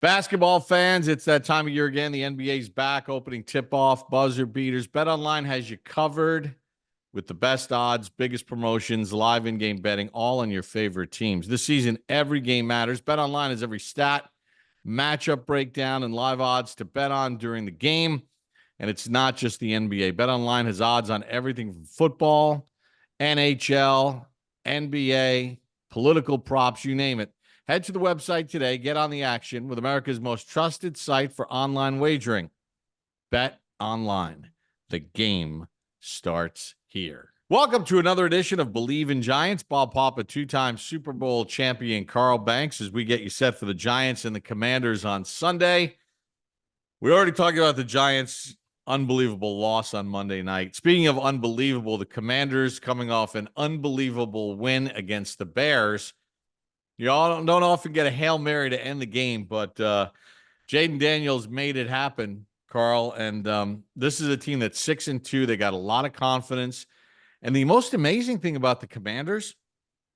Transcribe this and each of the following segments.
Basketball fans, it's that time of year again. The NBA's back, opening tip-off, buzzer beaters. BetOnline has you covered with the best odds, biggest promotions, live in-game betting, all on your favorite teams. This season, every game matters. BetOnline has every stat, matchup breakdown, and live odds to bet on during the game. And it's not just the NBA. BetOnline has odds on everything from football, NHL, NBA, political props, you name it. Head to the website today. Get on the action with America's most trusted site for online wagering. Bet Online. The game starts here. Welcome to another edition of Bleav in Giants. Bob Papa, two-time Super Bowl champion Carl Banks, as we get you set for the Giants and the Commanders on Sunday. We already talked about the Giants' unbelievable loss on Monday night. Speaking of unbelievable, the Commanders coming off an unbelievable win against the Bears. You all don't often get a Hail Mary to end the game, but Jayden Daniels made it happen, Carl. And this is a team that's 6-2. They got a lot of confidence. And the most amazing thing about the Commanders,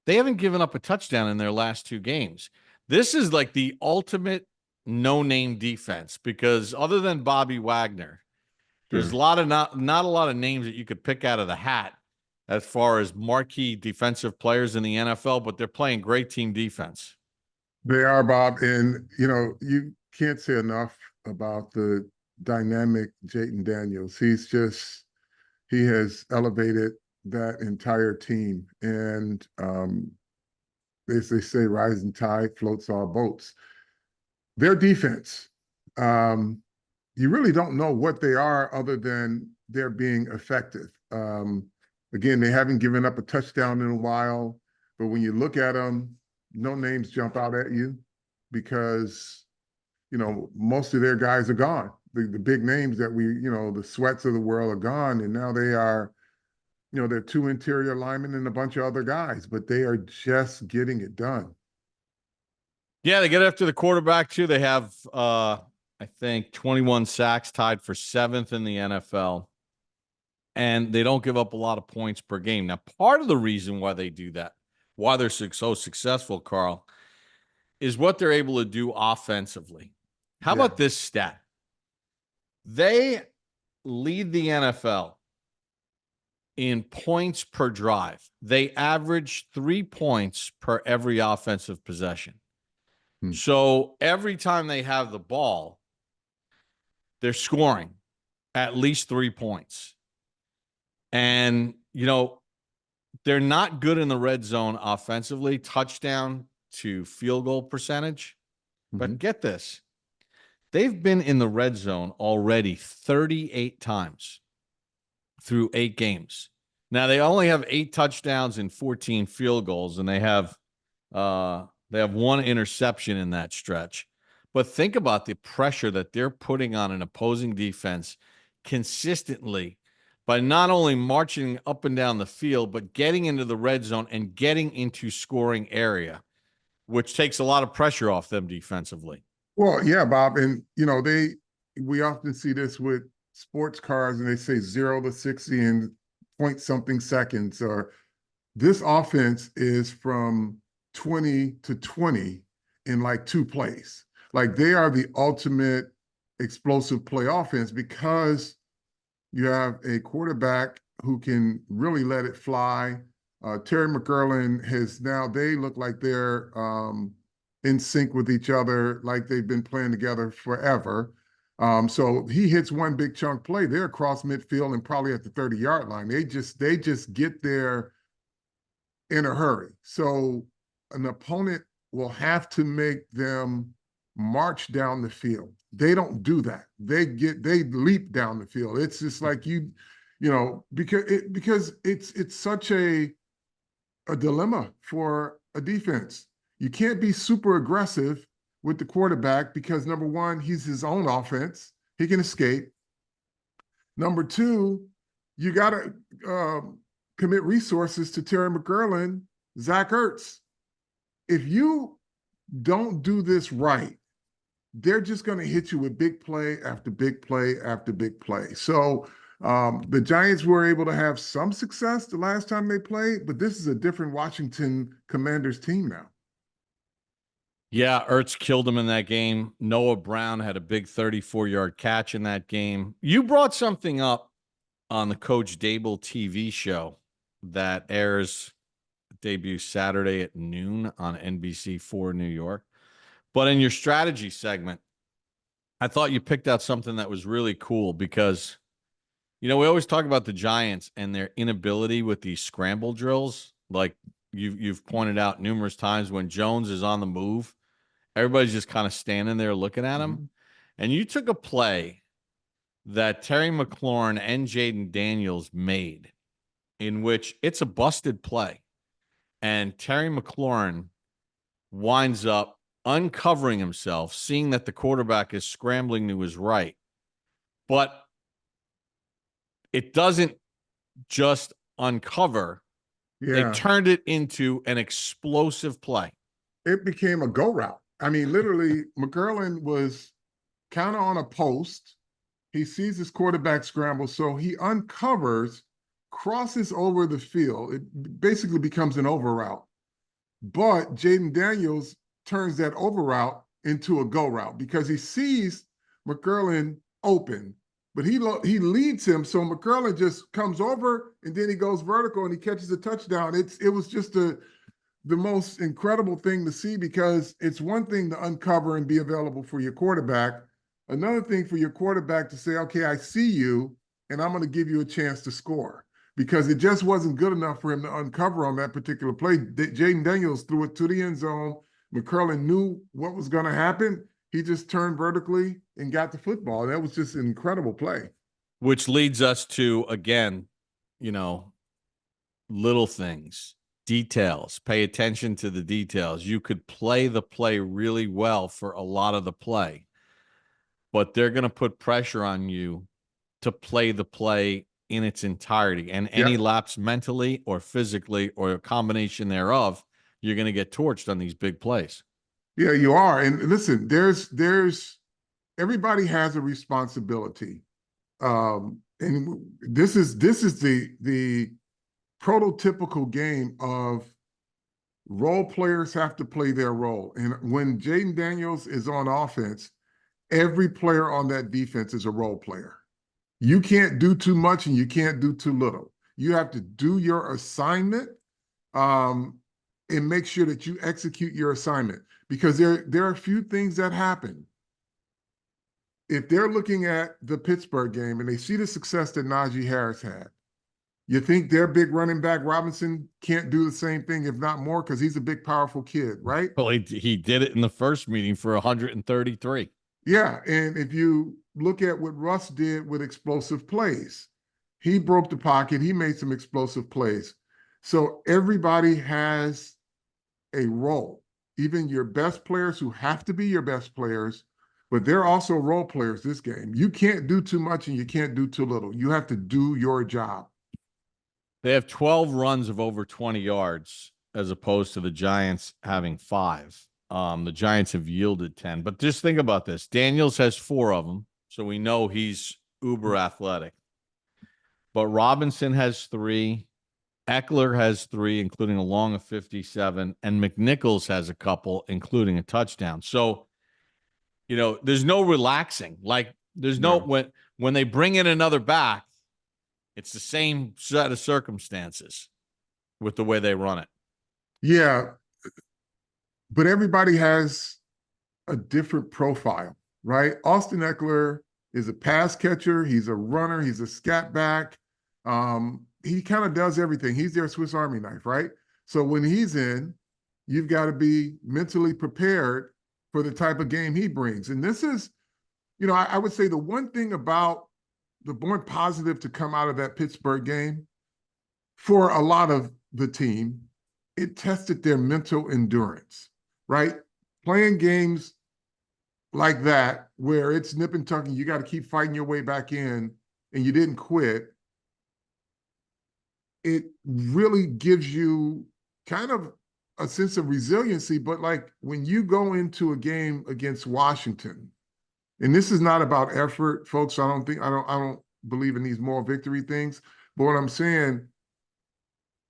they haven't given up a touchdown in their last two games. This is like the ultimate no-name defense because other than Bobby Wagner, there's a lot of not a lot of names that you could pick out of the hat as far as marquee defensive players in the NFL, but they're playing great team defense. They are, Bob. And, you can't say enough about the dynamic Jayden Daniels. He has elevated that entire team. And as they say, rising tide floats all boats. Their defense, you really don't know what they are other than they're being effective. Again, they haven't given up a touchdown in a while, but when you look at them, no names jump out at you because, most of their guys are gone. The big names that the Sweats of the world are gone, and now they are, they're two interior linemen and a bunch of other guys, but they are just getting it done. Yeah, they get after the quarterback, too. They have, I think, 21 sacks, tied for 7th in the NFL. And they don't give up a lot of points per game. Now, part of the reason why they do that, why they're so successful, Carl, is what they're able to do offensively. How about this stat? They lead the NFL in points per drive. They average 3 points per every offensive possession. So every time they have the ball, they're scoring at least 3 points. And, they're not good in the red zone offensively, touchdown to field goal percentage. But get this. They've been in the red zone already 38 times through 8 games. Now, they only have 8 touchdowns and 14 field goals, and they have 1 interception in that stretch. But think about the pressure that they're putting on an opposing defense consistently by not only marching up and down the field, but getting into the red zone and getting into scoring area, which takes a lot of pressure off them defensively. Well, yeah, Bob. And, we often see this with sports cars and they say 0 to 60 in point something seconds, or this offense is from 20 to 20 in like 2 plays. Like they are the ultimate explosive play offense because you have a quarterback who can really let it fly. Terry McLaurin they look like they're in sync with each other, like they've been playing together forever. So he hits one big chunk play, they're across midfield and probably at the 30-yard line. They just get there in a hurry. So an opponent will have to make them march down the field. They don't do that. They leap down the field. It's just like because it's such a dilemma for a defense. You can't be super aggressive with the quarterback because number one, he's his own offense. He can escape. Number two, you got to commit resources to Terry McLaurin, Zach Ertz. If you don't do this right, they're just going to hit you with big play after big play after big play. So the Giants were able to have some success the last time they played, but this is a different Washington Commanders team now. Yeah, Ertz killed him in that game. Noah Brown had a big 34-yard catch in that game. You brought something up on the Coach Dable TV show that airs debut Saturday at noon on NBC4 New York. But in your strategy segment, I thought you picked out something that was really cool because, we always talk about the Giants and their inability with these scramble drills. Like you've pointed out numerous times when Jones is on the move, everybody's just kind of standing there looking at him. Mhm. And you took a play that Terry McLaurin and Jayden Daniels made in which it's a busted play. And Terry McLaurin winds up uncovering himself, seeing that the quarterback is scrambling to his right. But it doesn't just uncover, they Yeah, turned it into an explosive play. it became a go route. I mean, literally, McLaurin was kind of on a post. He sees his quarterback scramble, so he uncovers, crosses over the field. It basically becomes an over route. But Jayden Daniels turns that over route into a go route because he sees McLaurin open, but he leads him. So McLaurin just comes over and then he goes vertical and he catches a touchdown. It was just the most incredible thing to see because it's one thing to uncover and be available for your quarterback. Another thing for your quarterback to say, okay, I see you and I'm going to give you a chance to score because it just wasn't good enough for him to uncover on that particular play. Jayden Daniels threw it to the end zone. McLaurin knew what was going to happen. He just turned vertically and got the football. That was just an incredible play. Which leads us to, again, you know, little things, details. Pay attention to the details. You could play the play really well for a lot of the play, but they're going to put pressure on you to play the play in its entirety. And any Yeah. lapse mentally or physically or a combination thereof, you're going to get torched on these big plays. Yeah, you are. And listen, there's everybody has a responsibility. And this is the prototypical game of role players have to play their role. And when Jayden Daniels is on offense, every player on that defense is a role player. You can't do too much and you can't do too little. You have to do your assignment and make sure that you execute your assignment because there are a few things that happen. If they're looking at the Pittsburgh game and they see the success that Najee Harris had, you think their big running back Robinson can't do the same thing, if not more, because he's a big, powerful kid, right? Well, he did it in the first meeting for 133. Yeah. And if you look at what Russ did with explosive plays, he broke the pocket, he made some explosive plays. So everybody has a role, even your best players who have to be your best players, but they're also role players this game. You can't do too much and you can't do too little. You have to do your job. They have 12 runs of over 20 yards as opposed to the Giants having 5. The Giants have yielded 10. But just think about this. Daniels has 4 of them, so we know he's uber athletic. But Robinson has 3. Eckler has 3, including a long of 57. And McNichols has a couple, including a touchdown. So, there's no relaxing. Like, there's no No. when they bring in another back, it's the same set of circumstances with the way they run it. Yeah, but everybody has a different profile, right? Austin Eckler is a pass catcher. He's a runner. He's a scat back. He kind of does everything. He's their Swiss Army knife, right? So when he's in, you've got to be mentally prepared for the type of game he brings. And this is, I would say the one thing about the more positive to come out of that Pittsburgh game for a lot of the team, it tested their mental endurance, right? Playing games like that, where it's nip and tuck and you got to keep fighting your way back in and you didn't quit, it really gives you kind of a sense of resiliency. But like when you go into a game against Washington, and this is not about effort, folks. I don't believe in these moral victory things. But what I'm saying,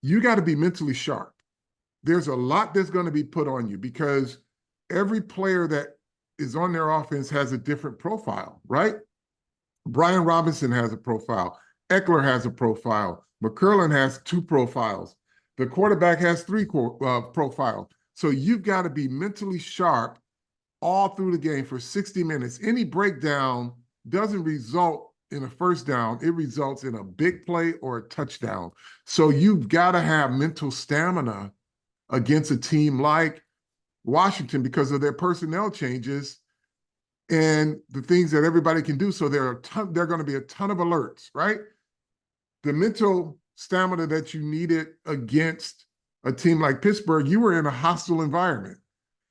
you got to be mentally sharp. There's a lot that's going to be put on you because every player that is on their offense has a different profile, right? Brian Robinson has a profile. Eckler has a profile. McLaurin has 2 profiles. The quarterback has 3 profiles. So you've got to be mentally sharp all through the game for 60 minutes. Any breakdown doesn't result in a first down. It results in a big play or a touchdown. So you've got to have mental stamina against a team like Washington because of their personnel changes and the things that everybody can do. So there are going to be a ton of alerts, right? The mental stamina that you needed against a team like Pittsburgh, you were in a hostile environment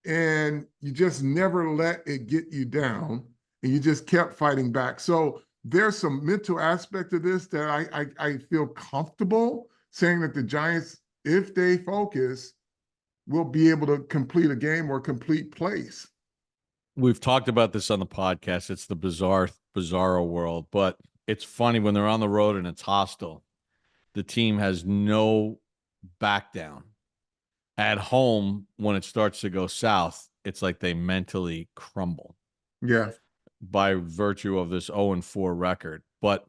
and you just never let it get you down and you just kept fighting back. So there's some mental aspect of this that I feel comfortable saying that the Giants, if they focus, will be able to complete a game or complete plays. We've talked about this on the podcast. It's the bizarro world, but it's funny when they're on the road and it's hostile. The team has no back down. At home, when it starts to go south, it's like they mentally crumble. Yeah. By virtue of this 0-4 record. But,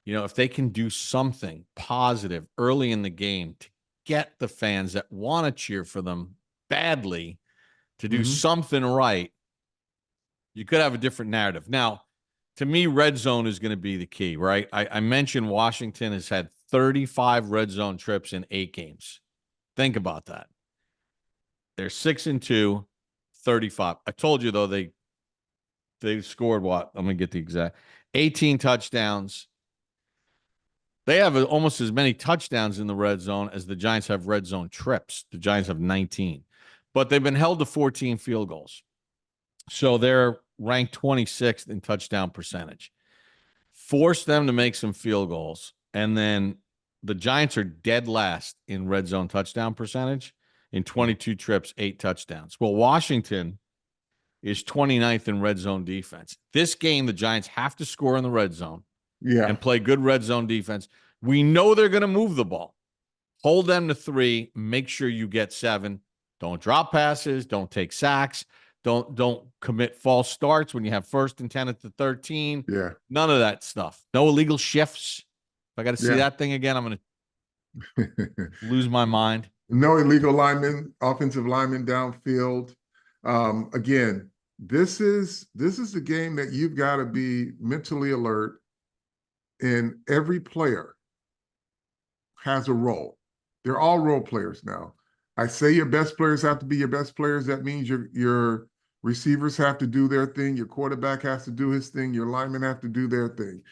if they can do something positive early in the game to get the fans that want to cheer for them badly to do something right, you could have a different narrative. Now, to me, red zone is going to be the key, right? I mentioned Washington has had 35 red zone trips in 8 games. Think about that. They're 6-2, 35. I told you, though, they scored what? I'm going to get the exact 18 touchdowns. They have almost as many touchdowns in the red zone as the Giants have red zone trips. The Giants have 19, but they've been held to 14 field goals. So they're ranked 26th in touchdown percentage. Force them to make some field goals. And then the Giants are dead last in red zone touchdown percentage in 22 trips, 8 touchdowns. Well, Washington is 29th in red zone defense. This game, the Giants have to score in the red zone and play good red zone defense. We know they're going to move the ball. Hold them to 3. Make sure you get 7. Don't drop passes. Don't take sacks. Don't commit false starts when you have 1st and 10 at the 13. Yeah. None of that stuff. No illegal shifts. If I got to see that thing again, I'm going to lose my mind. No illegal linemen, offensive linemen downfield. Again, this is the game that you've got to be mentally alert, and every player has a role. They're all role players now. I say your best players have to be your best players. That means your receivers have to do their thing. Your quarterback has to do his thing. Your linemen have to do their thing.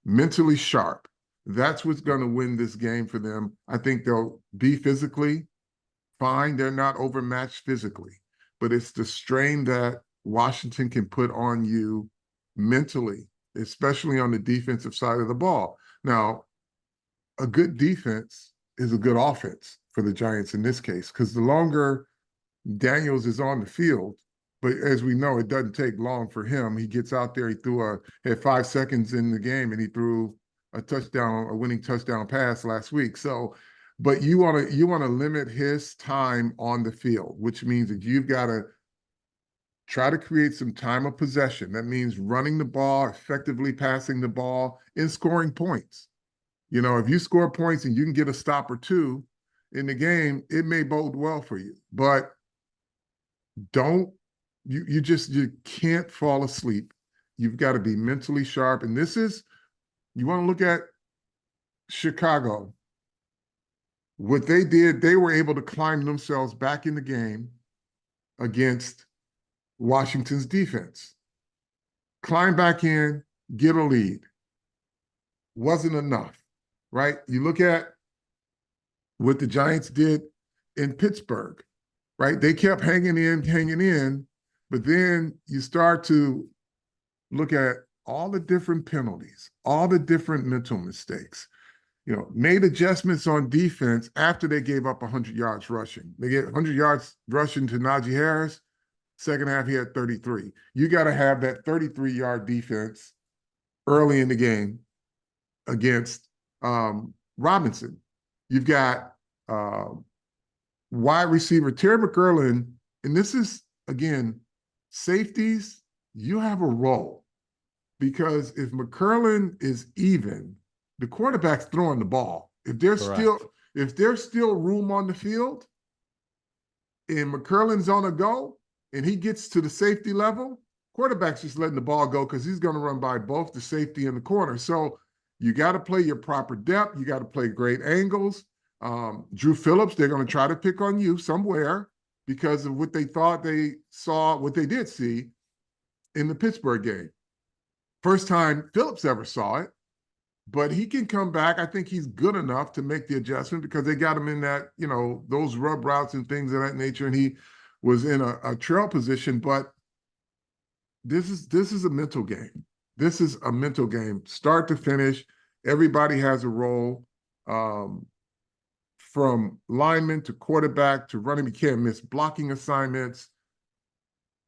Mentally sharp. That's what's going to win this game for them. I think they'll be physically fine. They're not overmatched physically, but it's the strain that Washington can put on you mentally, especially on the defensive side of the ball. Now, a good defense is a good offense for the Giants in this case, because the longer Daniels is on the field, but as we know, it doesn't take long for him. He gets out there, had 5 seconds in the game, and he threw a winning touchdown pass last week. So, but you want to limit his time on the field, which means that you've got to try to create some time of possession. That means running the ball, effectively passing the ball, and scoring points. If you score points and you can get a stop or 2 in the game, it may bode well for you. But you can't fall asleep. You've got to be mentally sharp. And you want to look at Chicago. What they did, they were able to climb themselves back in the game against Washington's defense. Climb back in, get a lead. Wasn't enough, right? You look at what the Giants did in Pittsburgh, right? They kept hanging in, but then you start to look at all the different penalties, all the different mental mistakes, made adjustments on defense after they gave up 100 yards rushing. They get 100 yards rushing to Najee Harris. Second half, he had 33. You got to have that 33-yard defense early in the game against Robinson. You've got wide receiver Terry McLaurin, and this is again, safeties, you have a role because if McLaurin is even, the quarterback's throwing the ball. Correct. If there's still room on the field and McLaurin's on a go and he gets to the safety level, quarterback's just letting the ball go because he's going to run by both the safety and the corner. So you got to play your proper depth. You got to play great angles. Drew Phillips, they're going to try to pick on you somewhere because of what they thought they saw, what they did see in the Pittsburgh game. First time Phillips ever saw it, but he can come back. I think he's good enough to make the adjustment because they got him in that, those rub routes and things of that nature, and he was in a trail position. But this is a mental game. This is a mental game, start to finish. Everybody has a role, from lineman to quarterback to running. You can't miss blocking assignments.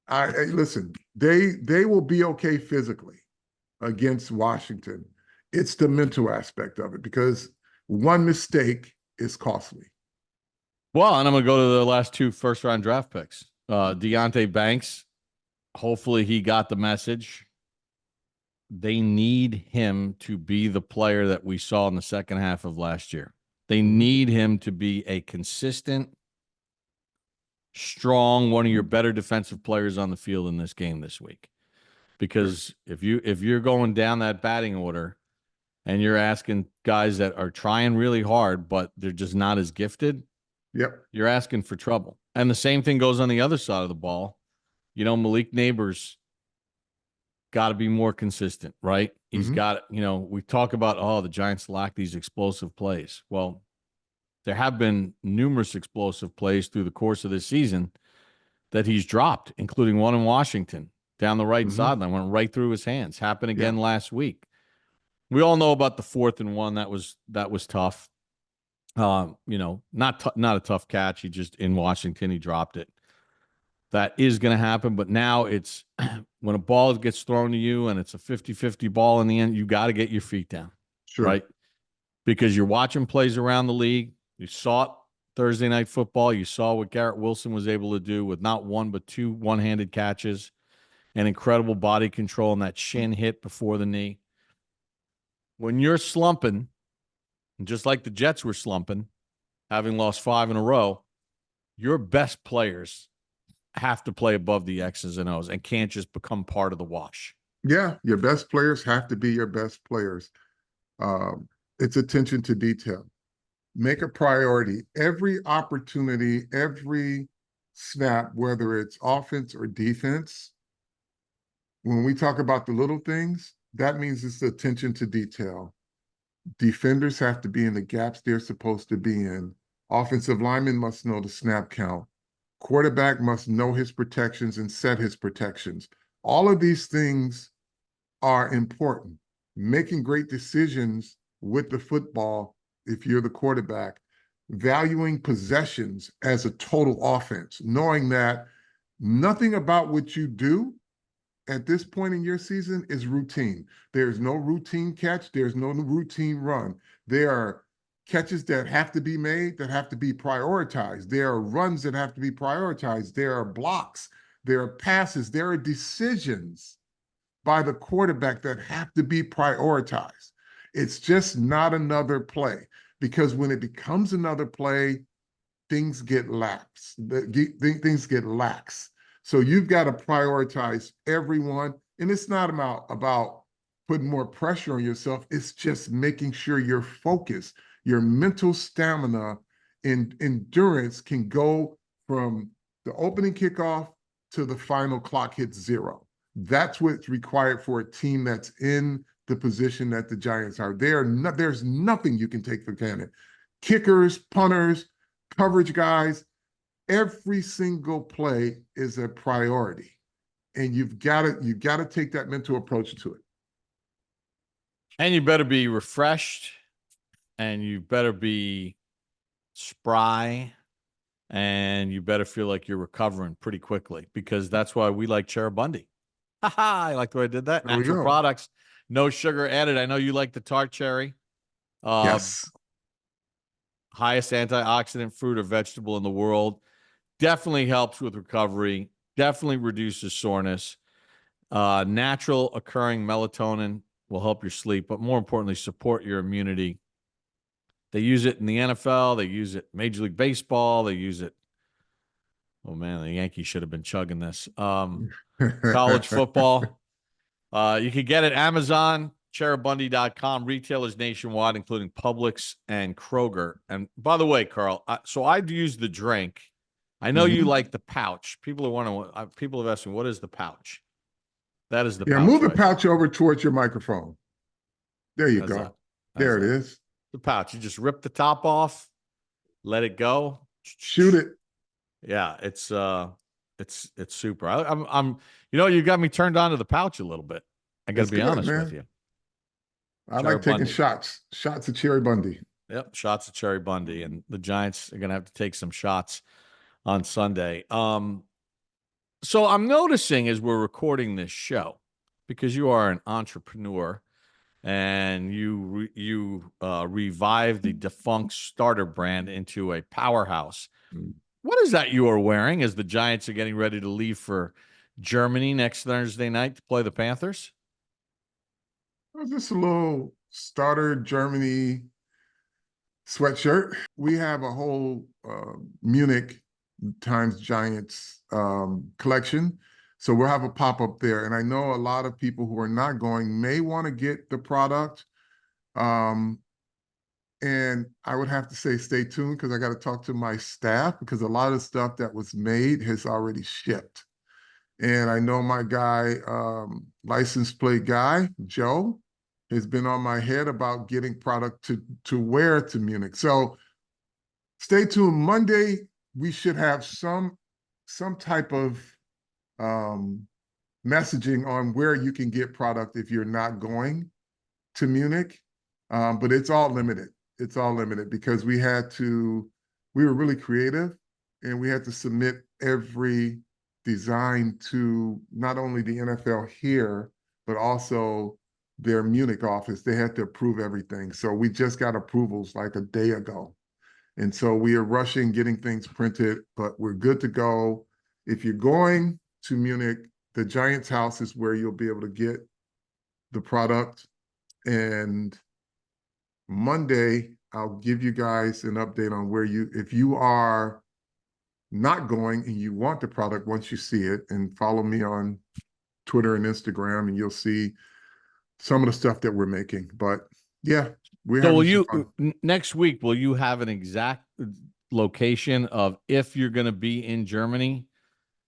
Listen, they will be okay physically against Washington. It's the mental aspect of it because one mistake is costly. Well, and I'm going to go to the last 2 first-round draft picks. Deonte Banks, hopefully he got the message. They need him to be the player that we saw in the second half of last year. They need him to be a consistent, strong, one of your better defensive players on the field in this game this week. Because if you're going down that batting order and you're asking guys that are trying really hard, but they're just not as gifted, you're asking for trouble. And the same thing goes on the other side of the ball. Malik Neighbors got to be more consistent, right? He's got, we talk about, the Giants lack these explosive plays. Well, there have been numerous explosive plays through the course of this season that he's dropped, including one in Washington down the right sideline, went right through his hands. Happened again last week. We all know about the 4th and 1. That was tough. Not a tough catch. He just, in Washington, he dropped it. That is going to happen, but now it's when a ball gets thrown to you and it's a 50-50 ball in the end, you got to get your feet down, right? Because you're watching plays around the league. You saw it Thursday Night Football. You saw what Garrett Wilson was able to do with not 1 but 2 one-handed catches and incredible body control and that shin hit before the knee. When you're slumping, just like the Jets were slumping, having lost 5 in a row, your best players have to play above the X's and O's and can't just become part of the wash. Yeah, your best players have to be your best players. It's attention to detail. Make a priority. Every opportunity, every snap, whether it's offense or defense, when we talk about the little things, that means it's attention to detail. Defenders have to be in the gaps they're supposed to be in. Offensive linemen must know the snap count. Quarterback must know his protections and set his protections. All of these things are important. Making great decisions with the football, if you're the quarterback, valuing possessions as a total offense, knowing that nothing about what you do at this point in your season is routine. There's no routine catch. There's no routine run. There are catches that have to be made, that have to be prioritized. There are runs that have to be prioritized. There are blocks. There are passes. There are decisions by the quarterback that have to be prioritized. It's just not another play, because when it becomes another play, things get lax. Things get lax. So you've got to prioritize everyone. And it's not about putting more pressure on yourself. It's just making sure you're focused. Your mental stamina and endurance can go from the opening kickoff to the final clock hits 0. That's what's required for a team that's in the position that the Giants are. There's nothing you can take for granted. Kickers, punters, coverage guys, every single play is a priority. And you've got to take that mental approach to it. And you better be refreshed, and you better be spry, and you better feel like you're recovering pretty quickly, because that's why we like Cheribundi. I like the way I did that. There we Natural go. products, no sugar added. I know you like the tart cherry. Yes. Highest antioxidant fruit or vegetable in the world. Definitely helps with recovery. Definitely reduces soreness. Natural occurring melatonin will help your sleep, but more importantly, support your immunity. They use it in the NFL. They use it Major League Baseball. They use it. Oh man, the Yankees should have been chugging this. College football. You can get it Amazon, Cheribundi.com, retailers nationwide, including Publix and Kroger. And by the way, Carl, so I'd use the drink. I know you Mhm. like the pouch. People are wondering. People have asked me, what is the pouch? That is the Yeah, pouch move the right there. pouch over towards your microphone. There you How's that? go. How's There it that? is. The pouch. You just rip the top off, let it go. Shoot it. Yeah, it's super. I'm you got me turned on to the pouch a little bit. I got to It's be good, honest with man. you. I Cherry like taking Bundy. shots of Cheribundi. Yep, shots of Cheribundi, and the Giants are going to have to take some shots on Sunday. So I'm noticing as we're recording this show, because you are an entrepreneur and you revived the defunct starter brand into a powerhouse. What is that you are wearing as the Giants are getting ready to leave for Germany next Thursday night to play the Panthers? Just a little starter Germany sweatshirt. We have a whole Munich times Giants collection. So we'll have a pop up there. And I know a lot of people who are not going may want to get the product. Um, and I would have to say stay tuned because I got to talk to my staff because a lot of stuff that was made has already shipped. And I know my guy, license plate guy, Joe, has been on my head about getting product to wear to Munich. So stay tuned. Monday, we should have some type of um, messaging on where you can get product if you're not going to Munich. But it's all limited. It's all limited because we were really creative and we had to submit every design to not only the NFL here, but also their Munich office. They had to approve everything. So we just got approvals like a day ago. And so we are rushing getting things printed, but we're good to go. If you're going to Munich, the Giants house is where you'll be able to get the product. And Monday, I'll give you guys an update on if you are not going and you want the product once you see it, and follow me on Twitter and Instagram, and you'll see some of the stuff that we're making. But yeah, we're So will having some you fun. next week? Will you have an exact location of if you're going to be in Germany,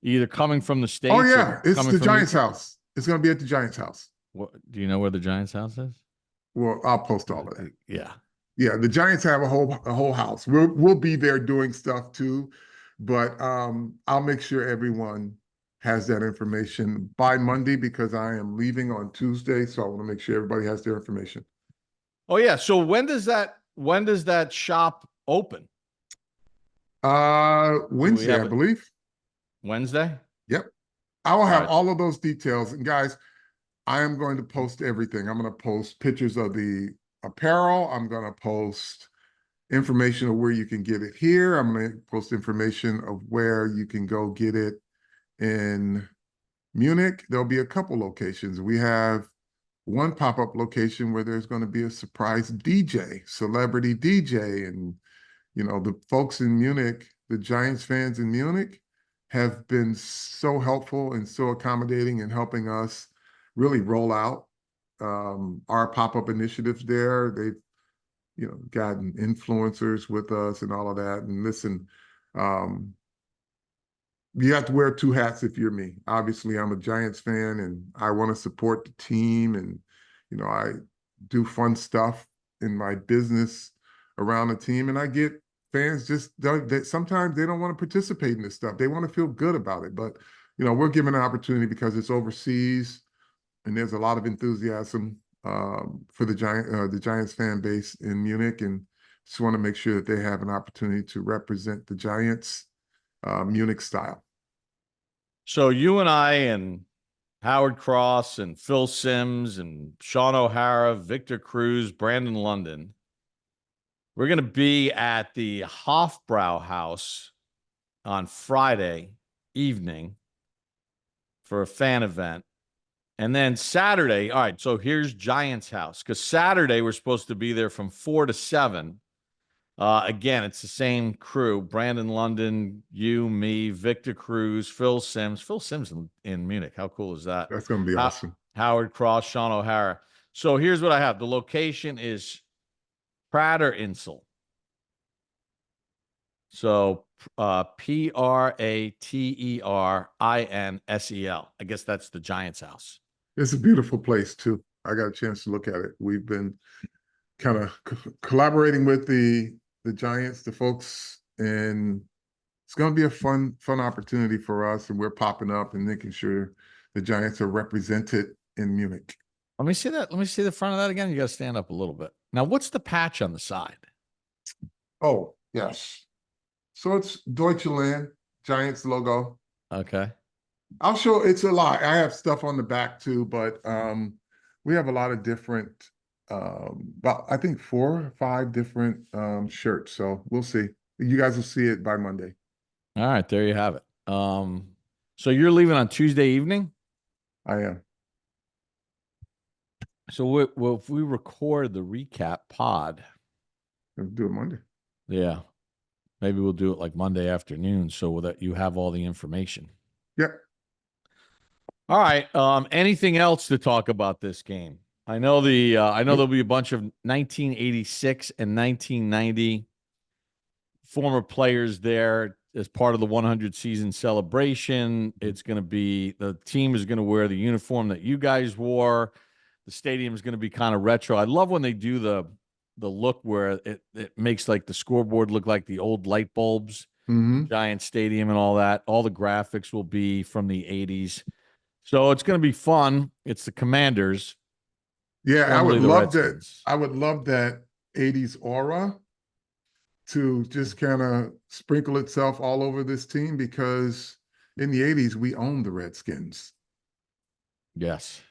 either coming from the Oh states or yeah, it's coming the from the Giants UK? house. It's going to be at the Giants house. What, do you know where the Giants house is? Well, I'll post all of that. Yeah. Yeah, the Giants have a whole house. We'll be there doing stuff too, but I'll make sure everyone has that information by Monday because I am leaving on Tuesday, so I want to make sure everybody has their information. Oh yeah. So when does that shop open? Do we Wednesday, have I it believe. Wednesday? Yep. I will All have right. all of those details. And guys, I am going to post everything. I'm going to post pictures of the apparel. I'm going to post information of where you can get it here. I'm going to post information of where you can go get it in Munich. There'll be a couple locations. We have one pop-up location where there's going to be a surprise DJ, celebrity DJ. And, the folks in Munich, the Giants fans in Munich have been so helpful and so accommodating in helping us really roll out our pop-up initiatives there. They've gotten influencers with us and all of that. And listen, um, you have to wear two hats if you're me. Obviously, I'm a Giants fan and I want to support the team. And, I do fun stuff in my business around the team. And I get fans that sometimes they don't want to participate in this stuff. They want to feel good about it. But, we're given an opportunity because it's overseas and there's a lot of enthusiasm for the Giants fan base in Munich, and just want to make sure that they have an opportunity to represent the Giants Munich style. So you and I and Howard Cross and Phil Simms and Sean O'Hara, Victor Cruz, Brandon London, we're going to be at the Hofbrau House on Friday evening for a fan event. And then Saturday, all right, so here's Giants House, because Saturday we're supposed to be there from 4 to 7. Again, it's the same crew: Brandon London, you, me, Victor Cruz, Phil Simms. Phil Simms in Munich. How cool is that? That's going to be awesome. Howard Cross, Sean O'Hara. So here's what I have. The location is Prater Insel. So Praterinsel. I guess that's the Giants House. It's a beautiful place too. I got a chance to look at it. We've been kind of collaborating with the Giants, the folks, and it's going to be a fun opportunity for us. And we're popping up and making sure the Giants are represented in Munich. Let me see that. Let me see the front of that again. You got to stand up a little bit. Now, what's the patch on the side? Oh, yes. So it's Deutschland, Giants logo. Okay. I'll show, it's a lot. I have stuff on the back too, but we have a lot of different, about I think 4 or 5 different shirts. So we'll see. You guys will see it by Monday. All right, there you have it. So you're leaving on Tuesday evening? I am. So if we record the recap pod, We'll do it Monday. yeah, maybe we'll do it like Monday afternoon so that you have all the information. Yep. All right. Anything else to talk about this game? I know there'll be a bunch of 1986 and 1990 former players there as part of the 100 season celebration. It's going to be, the team is going to wear the uniform that you guys wore. The stadium is going to be kind of retro. I love when they do the look where it makes like the scoreboard look like the old light bulbs, Giant Stadium and all that. All the graphics will be from the 80s. So it's going to be fun. It's the Commanders. Yeah, I would love that. I would love that 80s aura to just kind of sprinkle itself all over this team, because in the 80s we owned the Redskins. Yes,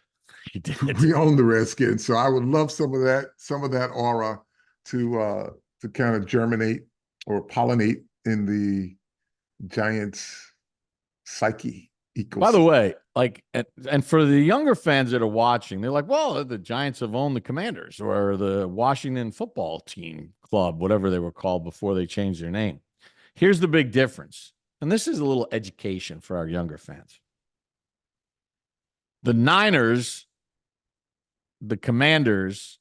you did. We owned the Redskins. So I would love some of that aura to kind of germinate or pollinate in the Giants psyche ecosystem. By the way, like, and for the younger fans that are watching, they're like, well, the Giants have owned the Commanders or the Washington football team club, whatever they were called before they changed their name. Here's the big difference. And this is a little education for our younger fans. The Niners, the Commanders,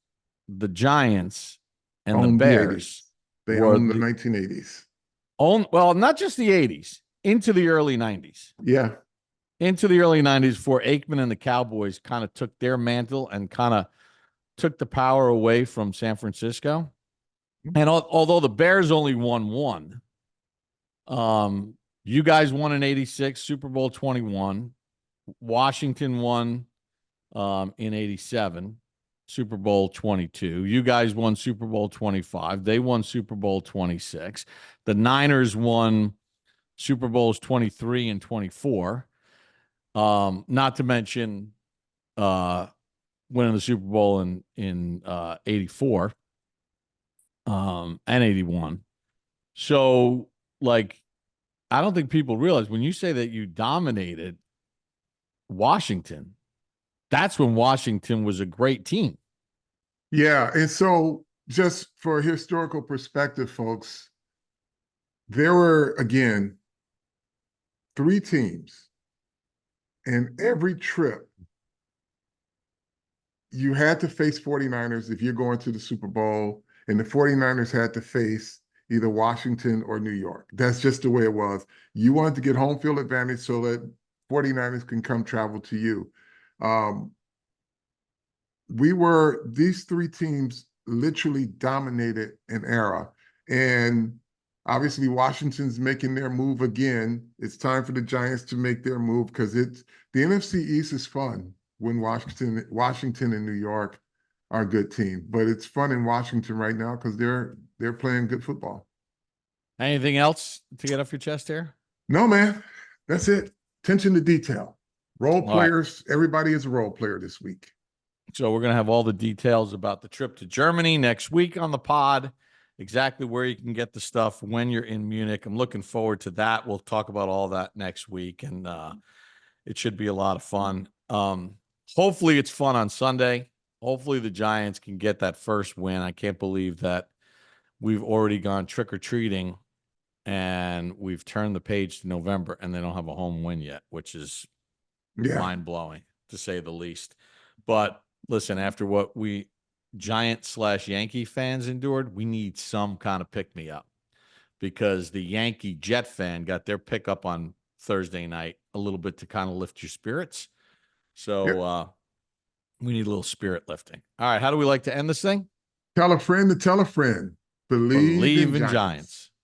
the Giants, and the Bears. They own the 1980s. Well, not just the 80s, into the early 90s. Yeah. Into the early 90s, before Aikman and the Cowboys kind of took their mantle and kind of took the power away from San Francisco. And although the Bears only won one, you guys won in 86, Super Bowl 21. Washington won in 87, Super Bowl 22. You guys won Super Bowl 25. They won Super Bowl 26. The Niners won Super Bowls 23 and 24. Not to mention winning the Super Bowl in 84 and 81. So, like, I don't think people realize when you say that you dominated Washington, that's when Washington was a great team. Yeah. And so, just for historical perspective, folks, there were, again, 3 teams, and every trip you had to face 49ers if you're going to the Super Bowl, and the 49ers had to face either Washington or New York. That's just the way it was. You wanted to get home field advantage so that 49ers can come travel to you. These 3 teams literally dominated an era. And obviously Washington's making their move again. It's time for the Giants to make their move, because the NFC East is fun when Washington and New York are a good team. But it's fun in Washington right now because they're playing good football. Anything else to get off your chest here? No, man. That's it. Attention to detail. Role players. Right. Everybody is a role player this week. So we're going to have all the details about the trip to Germany next week on the pod, exactly where you can get the stuff when you're in Munich. I'm looking forward to that. We'll talk about all that next week. And It should be a lot of fun. Hopefully it's fun on Sunday. Hopefully the Giants can get that first win. I can't believe that we've already gone trick or treating and we've turned the page to November and they don't have a home win yet, which is mind blowing to say the least. But listen, after what we Giant/Yankee fans endured, we need some kind of pick me up because the Yankee Jet fan got their pickup on Thursday night a little bit to kind of lift your spirits. So we need a little spirit lifting. All right. How do we like to end this thing? Tell a friend to tell a friend. Bleav in Bleav in Giants. Giants.